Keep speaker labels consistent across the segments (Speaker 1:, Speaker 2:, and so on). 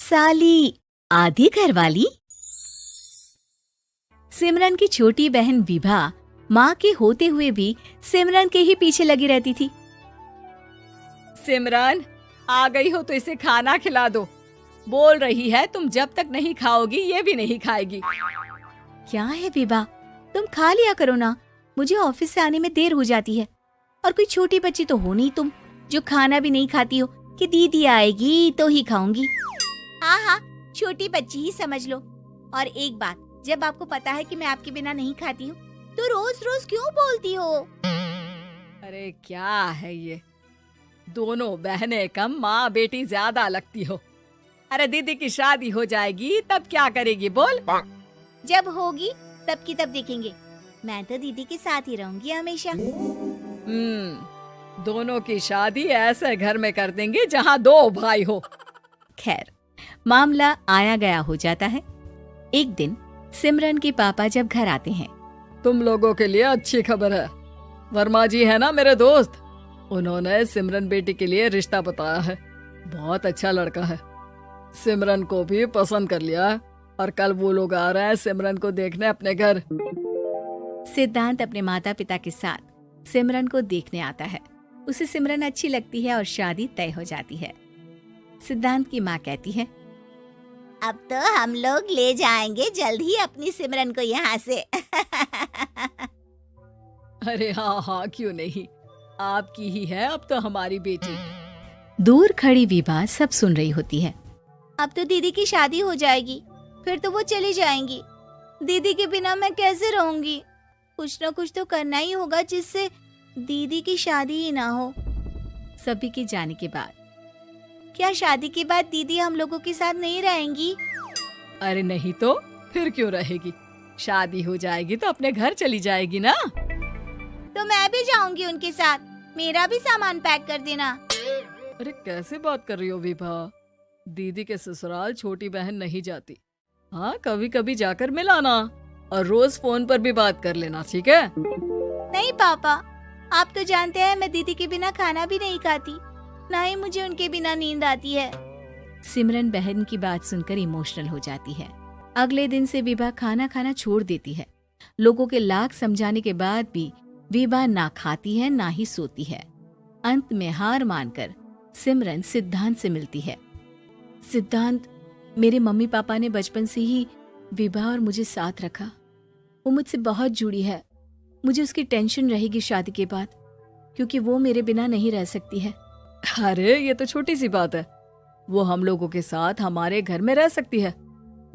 Speaker 1: साली आधी घरवाली। सिमरन की छोटी बहन विभा माँ के होते हुए भी सिमरन के ही पीछे लगी रहती थी।
Speaker 2: सिमरन, आ गई हो तो इसे खाना खिला दो। बोल रही है तुम जब तक नहीं खाओगी ये भी नहीं खाएगी।
Speaker 1: क्या है विभा, तुम खा लिया करो ना, मुझे ऑफिस से आने में देर हो जाती है। और कोई छोटी बच्ची तो हो नहीं तुम जो खाना भी नहीं खाती हो कि दीदी आएगी तो ही खाऊंगी। हाँ हाँ, छोटी बच्ची ही समझ लो। और एक बात, जब आपको पता है कि मैं आपके बिना नहीं खाती हूँ तो रोज रोज क्यों बोलती हो?
Speaker 2: अरे क्या है ये, दोनों बहनें कम माँ बेटी ज्यादा लगती हो। अरे दीदी की शादी हो जाएगी तब क्या करेगी बोल?
Speaker 1: जब होगी तब की तब देखेंगे। मैं तो दीदी के साथ ही रहूंगी हमेशा।
Speaker 2: दोनों की शादी ऐसे घर में कर देंगे जहाँ दो भाई हो।
Speaker 1: खैर, मामला आया गया हो जाता है। एक दिन सिमरन के पापा जब घर आते हैं।
Speaker 2: तुम लोगों के लिए अच्छी खबर है। वर्मा जी है ना मेरे दोस्त, उन्होंने सिमरन बेटी के लिए रिश्ता बताया है। बहुत अच्छा लड़का है, सिमरन को भी पसंद कर लिया है और कल वो लोग आ रहे हैं सिमरन को देखने अपने घर।
Speaker 1: सिद्धांत अपने माता पिता के साथ सिमरन को देखने आता है। उसे सिमरन अच्छी लगती है और शादी तय हो जाती है। सिद्धांत की माँ कहती है, अब तो हम लोग ले जाएंगे जल्द ही अपनी सिमरन को यहाँ से।
Speaker 2: अरे हाँ हाँ, क्यों नहीं, आपकी ही है अब तो हमारी बेटी।
Speaker 1: दूर खड़ी विभा सब सुन रही होती है। अब तो दीदी की शादी हो जाएगी, फिर तो वो चली जाएंगी। दीदी के बिना मैं कैसे रहूंगी? कुछ न कुछ तो करना ही होगा जिससे दीदी की शादी ही ना हो। सभी के जाने के बाद क्या शादी के बाद दीदी हम लोगों के साथ नहीं रहेंगी?
Speaker 2: अरे नहीं तो फिर क्यों रहेगी, शादी हो जाएगी तो अपने घर चली जाएगी ना।
Speaker 1: तो मैं भी जाऊंगी उनके साथ, मेरा भी सामान पैक कर देना।
Speaker 2: अरे कैसे बात कर रही हो विभा, दीदी के ससुराल छोटी बहन नहीं जाती। हाँ, कभी कभी जाकर मिलाना और रोज फोन पर भी बात कर लेना, ठीक है?
Speaker 1: नहीं पापा, आप तो जानते हैं मैं दीदी के बिना खाना भी नहीं खाती, ना ही मुझे उनके बिना नींद आती है। सिमरन बहन की बात सुनकर इमोशनल हो जाती है। अगले दिन से विभा खाना खाना छोड़ देती है। लोगों के लाख समझाने के बाद भी विभा ना खाती है ना ही सोती है। अंत में हार मानकर सिमरन सिद्धांत से मिलती है। सिद्धांत, मेरे मम्मी पापा ने बचपन से ही विभा और मुझे साथ रखा। वो मुझसे बहुत जुड़ी है। मुझे उसकी टेंशन रहेगी शादी के बाद, क्योंकि वो मेरे बिना नहीं रह सकती है।
Speaker 2: अरे ये तो छोटी सी बात है, वो हम लोगों के साथ हमारे घर में रह सकती है।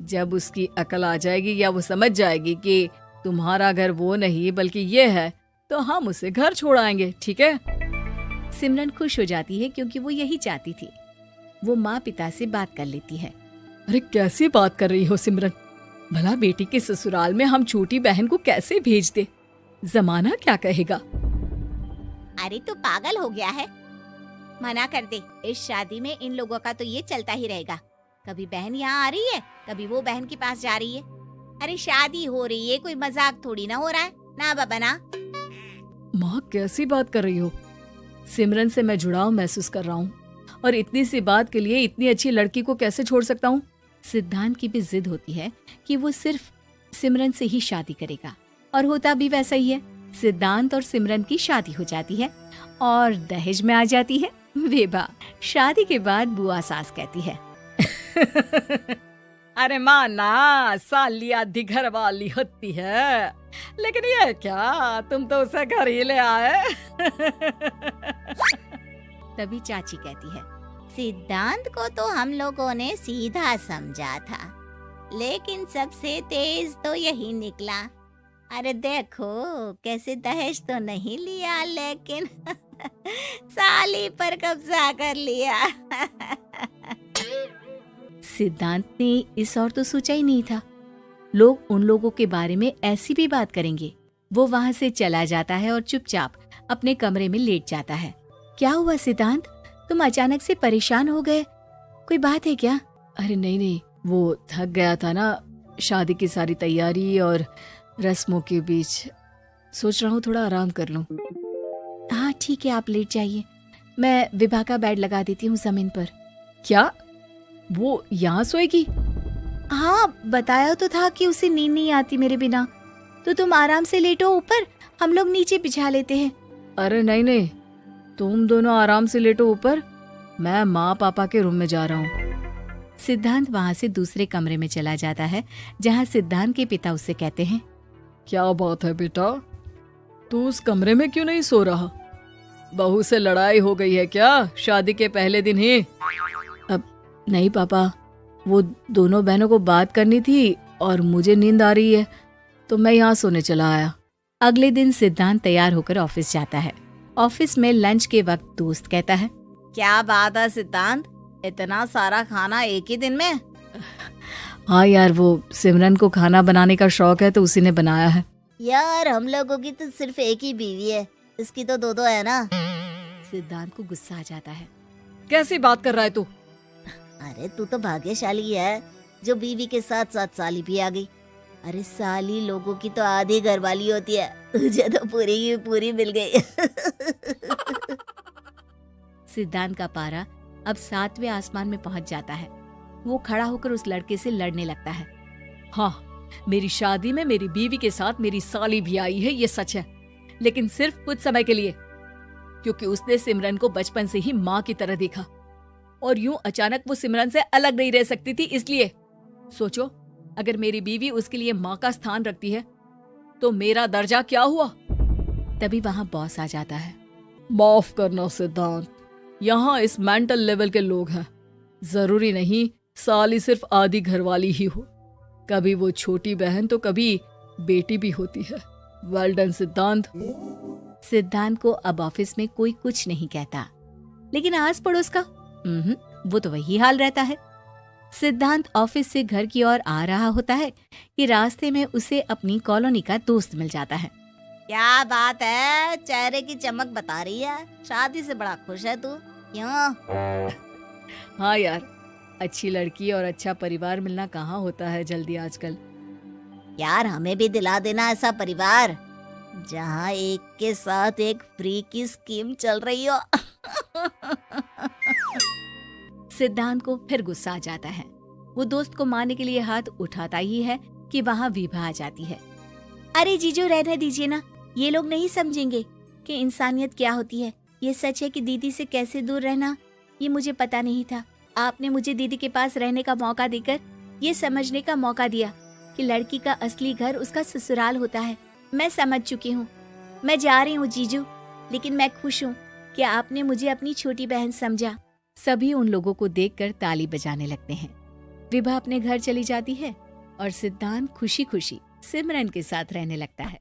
Speaker 2: जब उसकी अकल आ जाएगी या वो समझ जाएगी कि तुम्हारा घर वो नहीं बल्कि ये है, तो हम उसे घर छोड़ आएंगे, ठीक है?
Speaker 1: सिमरन खुश हो जाती है क्योंकि वो यही चाहती थी। वो माँ पिता से बात कर लेती है।
Speaker 2: अरे कैसी बात कर रही हो सिमरन, भला बेटी के ससुराल में हम छोटी बहन को कैसे भेज दे? जमाना क्या कहेगा?
Speaker 1: अरे तू पागल हो गया है, मना कर दे। इस शादी में इन लोगों का तो ये चलता ही रहेगा। कभी बहन यहाँ आ रही है, कभी वो बहन के पास जा रही है। अरे शादी हो रही है, कोई मजाक थोड़ी ना हो रहा है ना बाबा ना।
Speaker 2: माँ कैसी बात कर रही हो? सिमरन से मैं जुड़ाव महसूस कर रहा हूँ और इतनी सी बात के लिए इतनी अच्छी लड़की को कैसे छोड़ सकता हूँ?
Speaker 1: सिद्धांत की भी जिद होती है कि वो सिर्फ सिमरन से ही शादी करेगा, और होता भी वैसा ही है। सिद्धांत और सिमरन की शादी हो जाती है और दहेज में आ जाती है विभा। शादी के बाद बुआ सास कहती है,
Speaker 2: अरे माँ ना, साली आधी घर वाली होती है, लेकिन ये क्या, तुम तो उसे घर ही ले आए।
Speaker 1: तभी चाची कहती है, सिद्धांत को तो हम लोगों ने सीधा समझा था, लेकिन सबसे तेज तो यही निकला। अरे देखो कैसे दहेज तो नहीं लिया, लेकिन साली पर कब्जा कर लिया। सिद्धांत ने इस और तो सोचा ही नहीं था, लोग उन लोगों के बारे में ऐसी भी बात करेंगे। वो वहाँ से चला जाता है और चुपचाप अपने कमरे में लेट जाता है। क्या हुआ सिद्धांत, तुम अचानक से परेशान हो गए, कोई बात है क्या?
Speaker 2: अरे नहीं, वो थक गया था ना, शादी की सारी तैयारी और रस्मों के बीच, सोच रहा हूँ थोड़ा आराम कर लूं।
Speaker 1: हाँ ठीक है, आप लेट जाइए, मैं विभा का बेड लगा देती हूँ जमीन पर।
Speaker 2: क्या? वो यहाँ सोएगी?
Speaker 1: हाँ, बताया तो था कि उसे नींद नहीं आती मेरे बिना। तो तुम आराम से लेटो ऊपर, हम लोग नीचे बिछा लेते हैं।
Speaker 2: अरे नहीं नहीं, तुम दोनों आराम से लेटो ऊपर, मैं माँ पापा के रूम में जा रहा हूँ।
Speaker 1: सिद्धांत वहाँ से दूसरे कमरे में चला जाता है, जहाँ सिद्धांत के पिता उससे कहते हैं,
Speaker 2: क्या बात है बेटा, तू उस कमरे में क्यों नहीं सो रहा? बहू से लड़ाई हो गई है क्या शादी के पहले दिन ही?
Speaker 1: अब नहीं पापा, वो दोनों बहनों को बात करनी थी और मुझे नींद आ रही है, तो मैं यहाँ सोने चला आया। अगले दिन सिद्धांत तैयार होकर ऑफिस जाता है। ऑफिस में लंच के वक्त दोस्त कहता है,
Speaker 3: क्या बात है सिद्धांत, इतना सारा खाना एक ही दिन में?
Speaker 1: हाँ यार, वो सिमरन को खाना बनाने का शौक है तो उसी ने बनाया है।
Speaker 3: यार हम लोगों की तो सिर्फ एक ही बीवी है, इसकी तो दो है ना।
Speaker 1: सिद्धांत को गुस्सा आ जाता है।
Speaker 2: कैसी बात कर रहा है तू?
Speaker 3: अरे तू तो भाग्यशाली है जो बीवी के साथ साथ साली भी आ गई। अरे साली लोगों की तो आधी घरवाली होती है, तुझे तो पूरी की पूरी मिल गई।
Speaker 1: सिद्धांत का पारा अब 7वें आसमान में पहुंच जाता है। वो खड़ा होकर उस लड़के से लड़ने लगता है।
Speaker 2: हाँ, मेरी शादी में मेरी बीवी के साथ मेरी साली भी आई है, ये सच है, लेकिन सिर्फ कुछ समय के लिए, क्योंकि उसने सिमरन को बचपन से ही माँ की तरह देखा और यूं अचानक वो सिमरन से अलग नहीं रह सकती थी। इसलिए सोचो, अगर मेरी बीवी उसके लिए माँ का स्थान रखती है तो मेरा दर्जा क्या हुआ?
Speaker 1: तभी वहाँ बॉस आ जाता है।
Speaker 2: माफ करना सिद्धांत, यहाँ इस मेंटल लेवल के लोग हैं, जरूरी नहीं साली सिर्फ आधी घरवाली ही हो, कभी वो छोटी बहन तो कभी बेटी भी होती है। वेल डन सिद्धांत।
Speaker 1: सिद्धांत को अब ऑफिस में कोई कुछ नहीं कहता, लेकिन आस पड़ोस का वो तो वही हाल रहता है। सिद्धांत ऑफिस से घर की ओर आ रहा होता है कि रास्ते में उसे अपनी कॉलोनी का दोस्त मिल जाता है।
Speaker 3: क्या बात है, चेहरे की चमक बता रही है, शादी से बड़ा खुश है तू, क्यों?
Speaker 2: हाँ यार, अच्छी लड़की और अच्छा परिवार मिलना कहाँ होता है जल्दी आजकल।
Speaker 3: यार हमें भी दिला देना ऐसा परिवार जहाँ एक के साथ एक फ्री की स्कीम चल रही हो।
Speaker 1: सिद्धांत को फिर गुस्सा आ जाता है। वो दोस्त को मारने के लिए हाथ उठाता ही है कि वहाँ विभा आ जाती है। अरे जीजू, रहने दीजिए ना, ये लोग नहीं समझेंगे कि इंसानियत क्या होती है। ये सच है कि दीदी से कैसे दूर रहना, ये मुझे पता नहीं था। आपने मुझे दीदी के पास रहने का मौका देकर ये समझने का मौका दिया कि लड़की का असली घर उसका ससुराल होता है। मैं समझ चुकी हूँ, मैं जा रही हूँ जीजू, लेकिन मैं खुश हूँ कि आपने मुझे अपनी छोटी बहन समझा। सभी उन लोगों को देखकर ताली बजाने लगते हैं। विभा अपने घर चली जाती है और सिद्धांत खुशी खुशी सिमरन के साथ रहने लगता है।